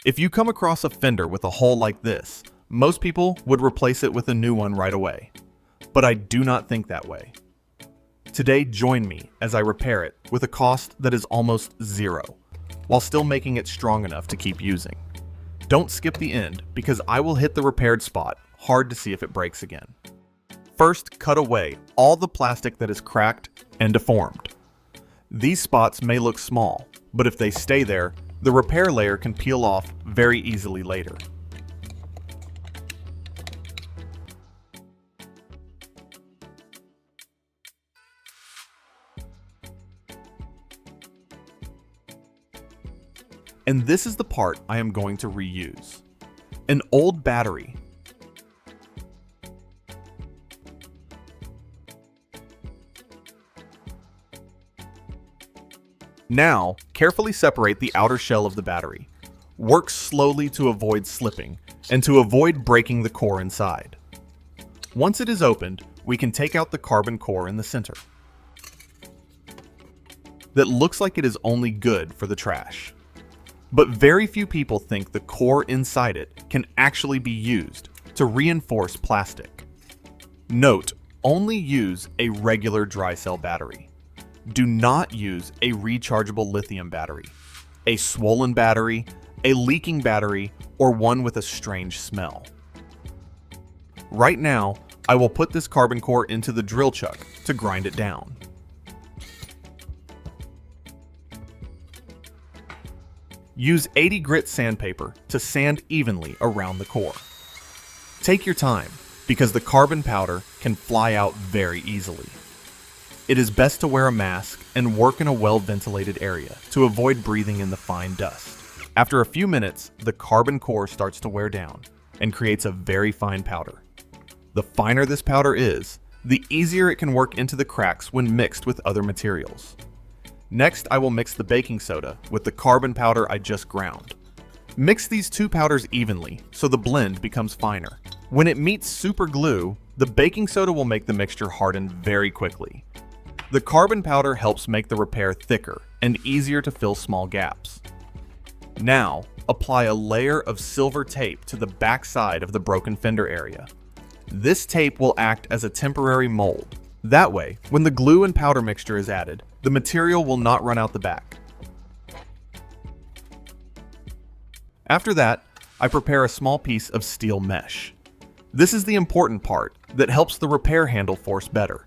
If you come across a fender with a hole like this, most people would replace it with a new one right away. But I do not think that way. Today, join me as I repair it with a cost that is almost zero, while still making it strong enough to keep using. Don't skip the end, because I will hit the repaired spot hard to see if it breaks again. First, cut away all the plastic that is cracked and deformed. These spots may look small, but if they stay there, the repair layer can peel off very easily later. And this is the part I am going to reuse. An old battery. Now, carefully separate the outer shell of the battery. Work slowly to avoid slipping and to avoid breaking the core inside. Once it is opened, we can take out the carbon core in the center. That looks like it is only good for the trash. But very few people think the core inside it can actually be used to reinforce plastic. Note, only use a regular dry cell battery. Do not use a rechargeable lithium battery, a swollen battery, a leaking battery, or one with a strange smell. Right now, I will put this carbon core into the drill chuck to grind it down. Use 80 grit sandpaper to sand evenly around the core. Take your time, because the carbon powder can fly out very easily. It is best to wear a mask and work in a well-ventilated area to avoid breathing in the fine dust. After a few minutes, the carbon core starts to wear down and creates a very fine powder. The finer this powder is, the easier it can work into the cracks when mixed with other materials. Next, I will mix the baking soda with the carbon powder I just ground. Mix these two powders evenly so the blend becomes finer. When it meets super glue, the baking soda will make the mixture harden very quickly. The carbon powder helps make the repair thicker and easier to fill small gaps. Now, apply a layer of silver tape to the back side of the broken fender area. This tape will act as a temporary mold. That way, when the glue and powder mixture is added, the material will not run out the back. After that, I prepare a small piece of steel mesh. This is the important part that helps the repair handle force better.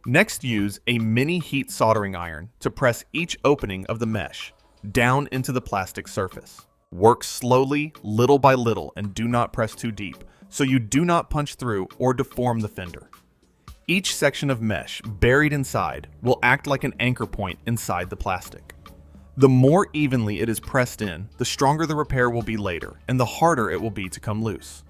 Next, use a mini heat soldering iron to press each opening of the mesh down into the plastic surface. Work slowly, little by little, and do not press too deep, so you do not punch through or deform the fender. Each section of mesh buried inside will act like an anchor point inside the plastic. The more evenly it is pressed in, the stronger the repair will be later, and the harder it will be to come loose.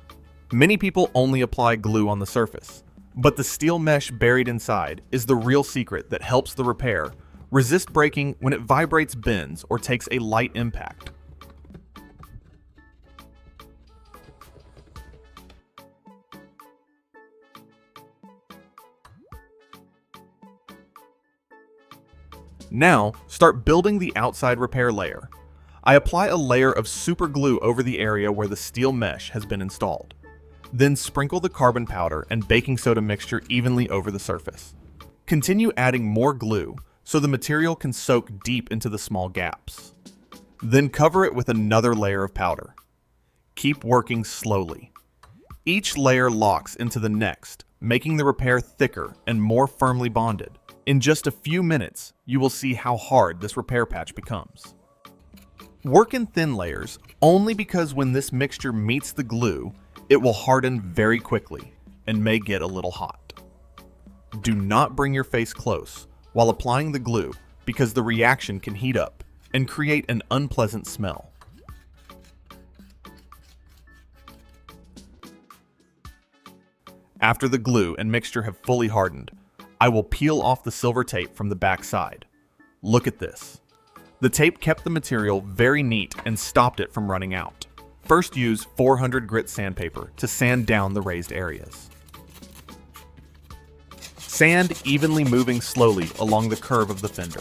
Many people only apply glue on the surface, but the steel mesh buried inside is the real secret that helps the repair resist breaking when it vibrates, bends, or takes a light impact. Now, start building the outside repair layer. I apply a layer of super glue over the area where the steel mesh has been installed. Then sprinkle the carbon powder and baking soda mixture evenly over the surface. Continue adding more glue so the material can soak deep into the small gaps. Then cover it with another layer of powder. Keep working slowly. Each layer locks into the next, making the repair thicker and more firmly bonded. In just a few minutes, you will see how hard this repair patch becomes. Work in thin layers only because when this mixture meets the glue, it will harden very quickly and may get a little hot. Do not bring your face close while applying the glue because the reaction can heat up and create an unpleasant smell. After the glue and mixture have fully hardened, I will peel off the silver tape from the back side. Look at this. The tape kept the material very neat and stopped it from running out. First, use 400 grit sandpaper to sand down the raised areas. Sand evenly moving slowly along the curve of the fender.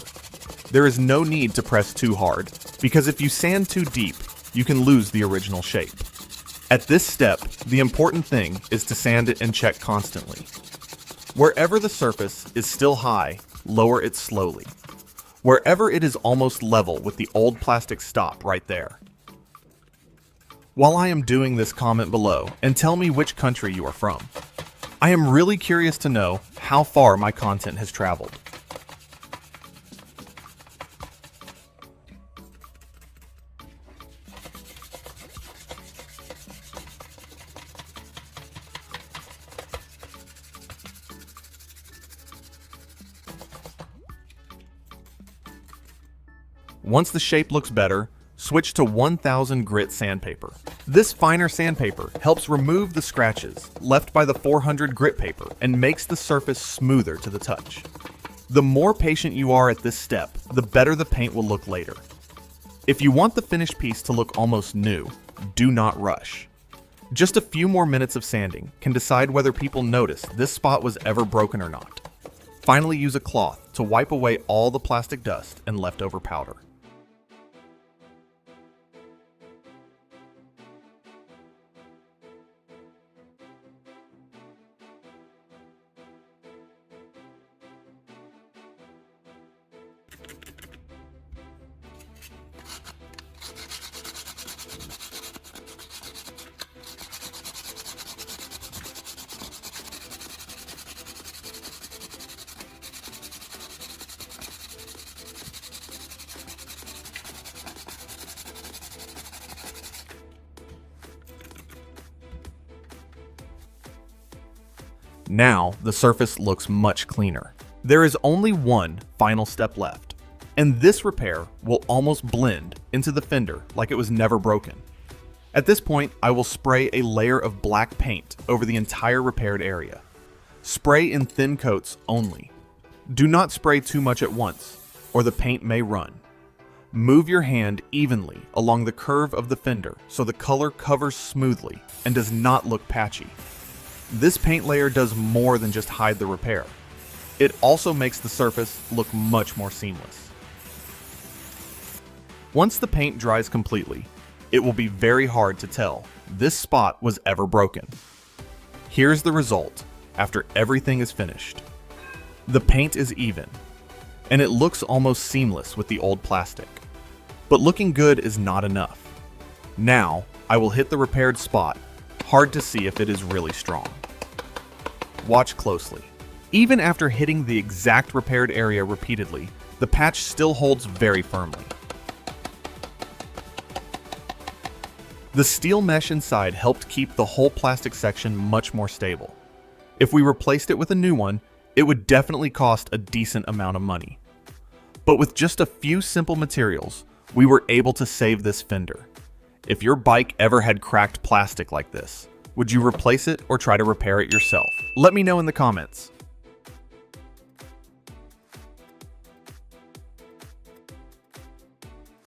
There is no need to press too hard, because if you sand too deep, you can lose the original shape. At this step, the important thing is to sand it and check constantly. Wherever the surface is still high, lower it slowly. Wherever it is almost level with the old plastic, stop right there. While I am doing this, comment below and tell me which country you are from. I am really curious to know how far my content has traveled. Once the shape looks better, switch to 1000 grit sandpaper. This finer sandpaper helps remove the scratches left by the 400 grit paper and makes the surface smoother to the touch. The more patient you are at this step, the better the paint will look later. If you want the finished piece to look almost new, do not rush. Just a few more minutes of sanding can decide whether people notice this spot was ever broken or not. Finally, use a cloth to wipe away all the plastic dust and leftover powder. Now, the surface looks much cleaner. There is only one final step left, and this repair will almost blend into the fender like it was never broken. At this point, I will spray a layer of black paint over the entire repaired area. Spray in thin coats only. Do not spray too much at once, or the paint may run. Move your hand evenly along the curve of the fender so the color covers smoothly and does not look patchy. This paint layer does more than just hide the repair. It also makes the surface look much more seamless. Once the paint dries completely, it will be very hard to tell this spot was ever broken. Here's the result after everything is finished. The paint is even, and it looks almost seamless with the old plastic. But looking good is not enough. Now, I will hit the repaired spot, hard to see if it is really strong. Watch closely. Even after hitting the exact repaired area repeatedly, the patch still holds very firmly. The steel mesh inside helped keep the whole plastic section much more stable. If we replaced it with a new one, it would definitely cost a decent amount of money. But with just a few simple materials, we were able to save this fender. If your bike ever had cracked plastic like this, would you replace it or try to repair it yourself? Let me know in the comments.